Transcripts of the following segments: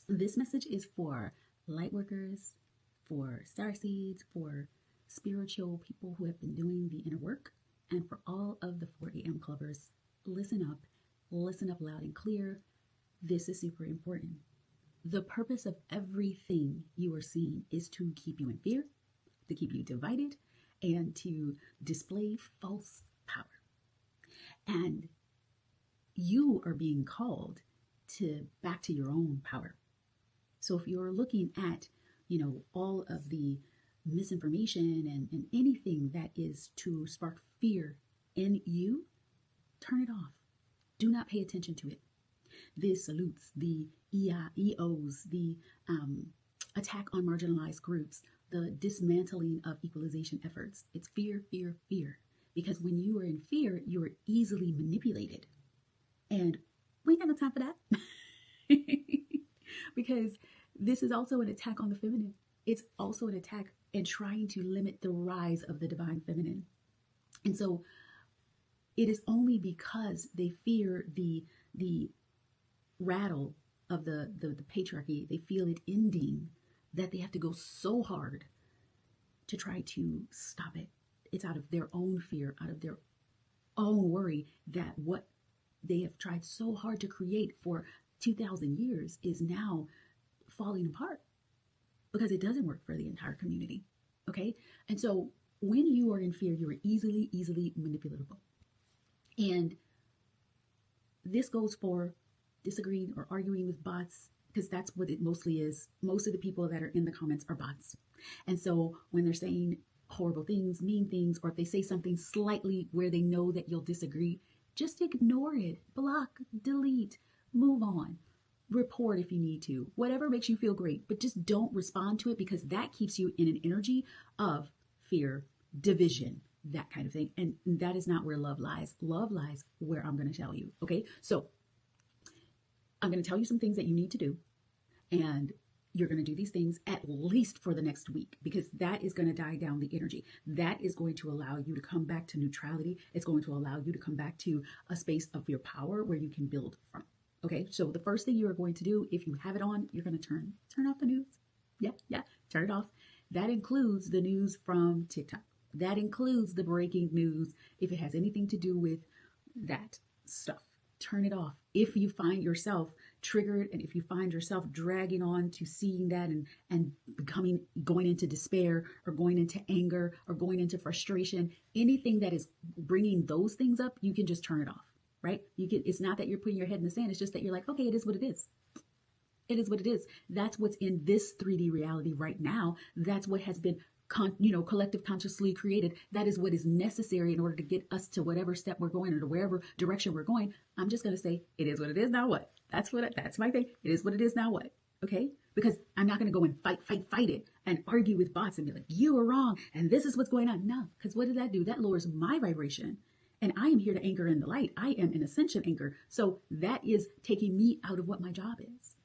This message is for lightworkers, for starseeds, for spiritual people who have been doing the inner work, and for all of the 4 a.m. clubbers. Listen up loud and clear. This is super important. The purpose of everything you are seeing is to keep you in fear, to keep you divided, and to display false power. And you are being called to back to your own power. So if you're looking at, all of the misinformation and anything that is to spark fear in you, turn it off. Do not pay attention to it. The salutes, the EOs, the attack on marginalized groups, the dismantling of equalization efforts. It's fear, fear, fear. Because when you are in fear, you are easily manipulated. And we ain't got no time for that. Because this is also an attack on the feminine. It's also an attack in trying to limit the rise of the divine feminine. And so it is only because they fear the rattle of the patriarchy, they feel it ending, that they have to go so hard to try to stop it. It's out of their own fear, out of their own worry that what they have tried so hard to create for 2,000 years is now falling apart because it doesn't work for the entire community. Okay? And so when you are in fear, you are easily manipulatable. And this goes for disagreeing or arguing with bots, because that's what it mostly is. Most of the people that are in the comments are bots. And so when they're saying horrible things, mean things, or if they say something slightly where they know that you'll disagree, just ignore it, block, delete, move on, report if you need to, whatever makes you feel great, but just don't respond to it, because that keeps you in an energy of fear, division, that kind of thing. And that is not where love lies. Love lies where I'm going to tell you. Okay. So I'm going to tell you some things that you need to do, and you're going to do these things at least for the next week, because that is going to die down the energy. That is going to allow you to come back to neutrality. It's going to allow you to come back to a space of your power where you can build from. Okay. So the first thing you are going to do, if you have it on, you're going to turn off the news. Yeah. Turn it off. That includes the news from TikTok. That includes the breaking news. If it has anything to do with that stuff, turn it off. If you find yourself triggered, and if you find yourself dragging on to seeing that and going into despair, or going into anger, or going into frustration, anything that is bringing those things up, you can just turn it off, right? It's not that you're putting your head in the sand. It's just that you're like, okay, it is what it is. It is what it is. That's what's in this 3D reality right now. That's what has been collective consciously created. That is what is necessary in order to get us to whatever step we're going, or to wherever direction we're going. I'm just going to say, it is what it is. Now what? That's my thing. It is what it is. Now what? Okay? Because I'm not going to go and fight it and argue with bots and be like, you are wrong and this is what's going on. No, because what does that do? That lowers my vibration. And I am here to anchor in the light. I am an ascension anchor. So that is taking me out of what my job is.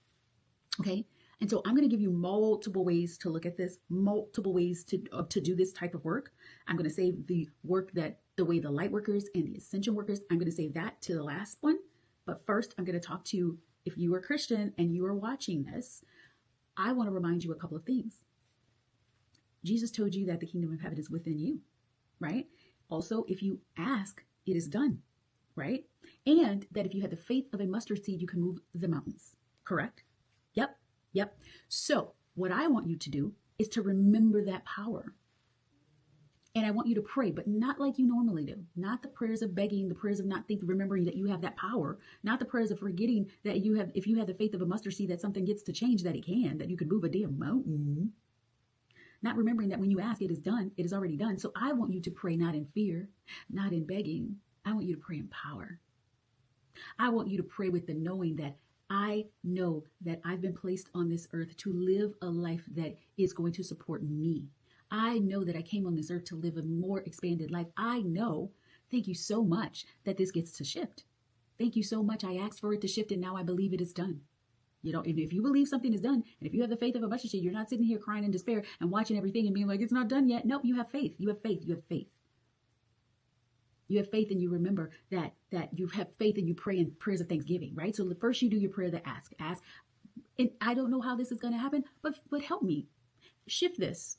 Okay? And so I'm going to give you multiple ways to look at this, multiple ways to do this type of work. I'm going to save the work the way the light workers and the ascension workers, I'm going to save that to the last one. But first, I'm going to talk to, if you are Christian and you are watching this, I want to remind you a couple of things. Jesus told you that the kingdom of heaven is within you, right? Also, if you ask, it is done, right? And that if you have the faith of a mustard seed, you can move the mountains, correct? Yep. So what I want you to do is to remember that power. And I want you to pray, but not like you normally do. Not the prayers of begging, the prayers of not remembering that you have that power. Not the prayers of forgetting that if you have the faith of a mustard seed, that something gets to change, that you can move a damn mountain. Not remembering that when you ask, it is done. It is already done. So I want you to pray not in fear, not in begging. I want you to pray in power. I want you to pray with the knowing that I know that I've been placed on this earth to live a life that is going to support me. I know that I came on this earth to live a more expanded life. I know, thank you so much, that this gets to shift. Thank you so much. I asked for it to shift, and now I believe it is done. If you believe something is done, and if you have the faith of a mustard seed, you're not sitting here crying in despair and watching everything and being like, it's not done yet. Nope, you have faith. You have faith. You have faith. You have faith, and you remember that you have faith, and you pray in prayers of thanksgiving, right? So first you do your prayer, the ask. And I don't know how this is going to happen, but help me shift this,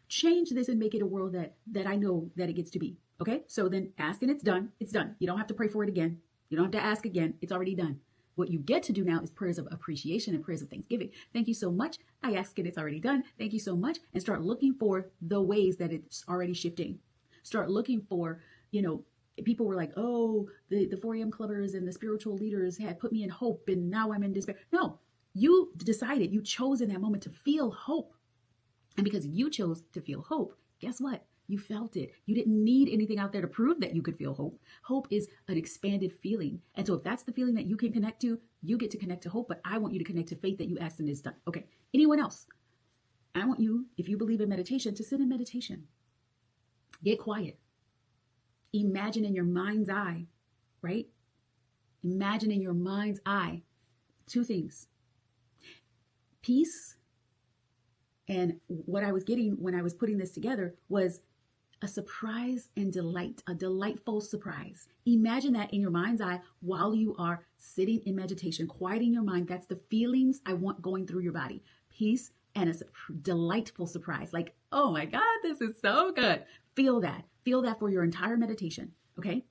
change this, and make it a world that I know that it gets to be. Okay, so then ask and it's done. It's done. You don't have to pray for it again. You don't have to ask again. It's already done. What you get to do now is prayers of appreciation and prayers of thanksgiving. Thank you so much. I ask it, it's already done. Thank you so much. And start looking for the ways that it's already shifting. Start looking for, people were like, oh, the 4 a.m. clubbers and the spiritual leaders had put me in hope and now I'm in despair. No, you decided, you chose in that moment to feel hope. And because you chose to feel hope, guess what? You felt it. You didn't need anything out there to prove that you could feel hope. Hope is an expanded feeling. And so if that's the feeling that you can connect to, you get to connect to hope. But I want you to connect to faith that you asked and is done. Okay. Anyone else? I want you, if you believe in meditation, to sit in meditation. Get quiet. Imagine in your mind's eye, right? Imagine in your mind's eye 2 things. Peace. And what I was getting when I was putting this together was a surprise and delight, a delightful surprise. Imagine that in your mind's eye while you are sitting in meditation, quieting your mind. That's the feelings I want going through your body. Peace and a delightful surprise. Like, oh my God, this is so good. Feel that. Feel that for your entire meditation. Okay.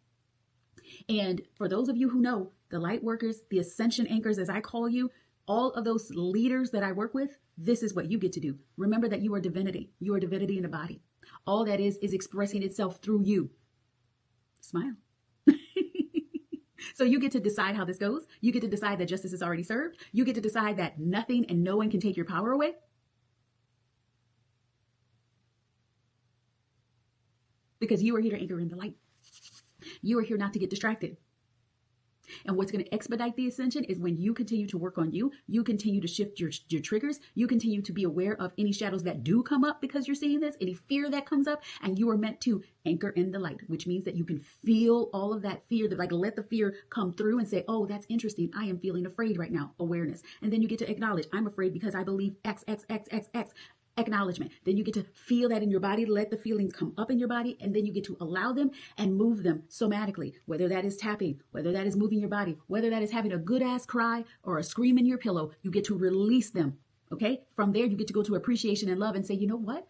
And for those of you who know, the light workers, the ascension anchors, as I call you, all of those leaders that I work with, this is what you get to do. Remember that you are divinity. You are divinity in a body. All that is expressing itself through you. Smile. So you get to decide how this goes. You get to decide that justice is already served. You get to decide that nothing and no one can take your power away. Because you are here to anchor in the light. You are here not to get distracted. And what's going to expedite the ascension is when you continue to work on you, you continue to shift your triggers, you continue to be aware of any shadows that do come up because you're seeing this, any fear that comes up, and you are meant to anchor in the light, which means that you can feel all of that fear, that like let the fear come through and say, oh, that's interesting. I am feeling afraid right now. Awareness. And then you get to acknowledge, I'm afraid because I believe X, X, X, X, X. Acknowledgement. Then you get to feel that in your body, let the feelings come up in your body, and then you get to allow them and move them somatically, whether that is tapping, whether that is moving your body, whether that is having a good ass cry or a scream in your pillow, you get to release them. Okay. From there, you get to go to appreciation and love and say, you know what?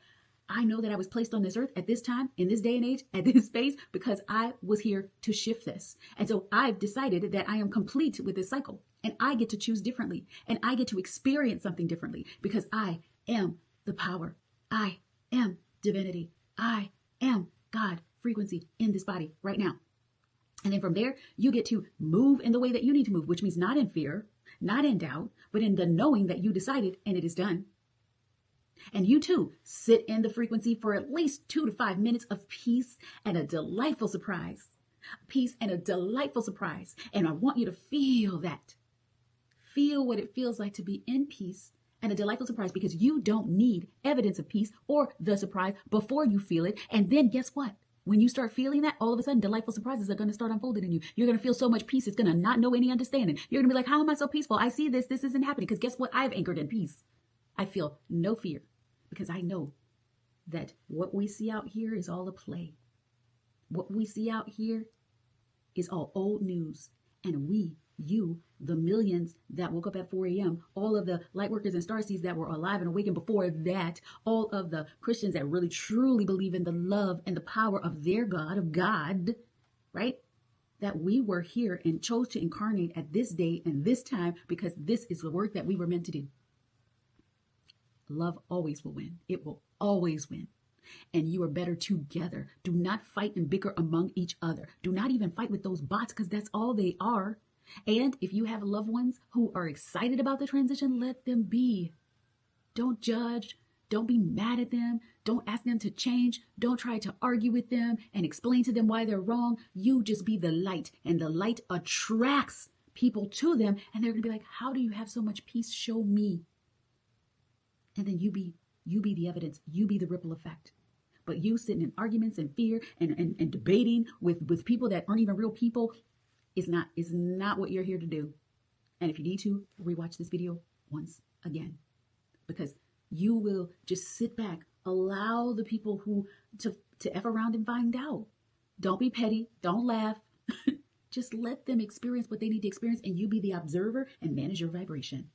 I know that I was placed on this earth at this time, in this day and age, at this space, because I was here to shift this. And so I've decided that I am complete with this cycle, and I get to choose differently, and I get to experience something differently because I am the power. I am divinity. I am God frequency in this body right now. And then from there, you get to move in the way that you need to move, which means not in fear, not in doubt, but in the knowing that you decided and it is done. And you too sit in the frequency for at least 2 to 5 minutes of peace and a delightful surprise. Peace and a delightful surprise. And I want you to feel that. Feel what it feels like to be in peace and a delightful surprise, because you don't need evidence of peace or the surprise before you feel it. And then guess what? When you start feeling that, all of a sudden, delightful surprises are going to start unfolding in you. You're going to feel so much peace. It's going to not know any understanding. You're going to be like, how am I so peaceful? I see this. This isn't happening. Because guess what? I've anchored in peace. I feel no fear because I know that what we see out here is all a play. What we see out here is all old news. And you, the millions that woke up at 4 a.m., all of the lightworkers and starseeds that were alive and awakened before that, all of the Christians that really truly believe in the love and the power of their God, of God, right? That we were here and chose to incarnate at this day and this time because this is the work that we were meant to do. Love always will win. It will always win. And you are better together. Do not fight and bicker among each other. Do not even fight with those bots because that's all they are. And if you have loved ones who are excited about the transition, let them be. Don't judge. Don't be mad at them. Don't ask them to change. Don't try to argue with them and explain to them why they're wrong. You just be the light, and the light attracts people to them. And they're going to be like, how do you have so much peace? Show me. And then you be the evidence. You be the ripple effect. But you sitting in arguments and fear and debating with people that aren't even real people is not what you're here to do. And if you need to, rewatch this video once again, because you will just sit back, allow the people who to F around and find out. Don't be petty. Don't laugh. Just let them experience what they need to experience, and you be the observer and manage your vibration.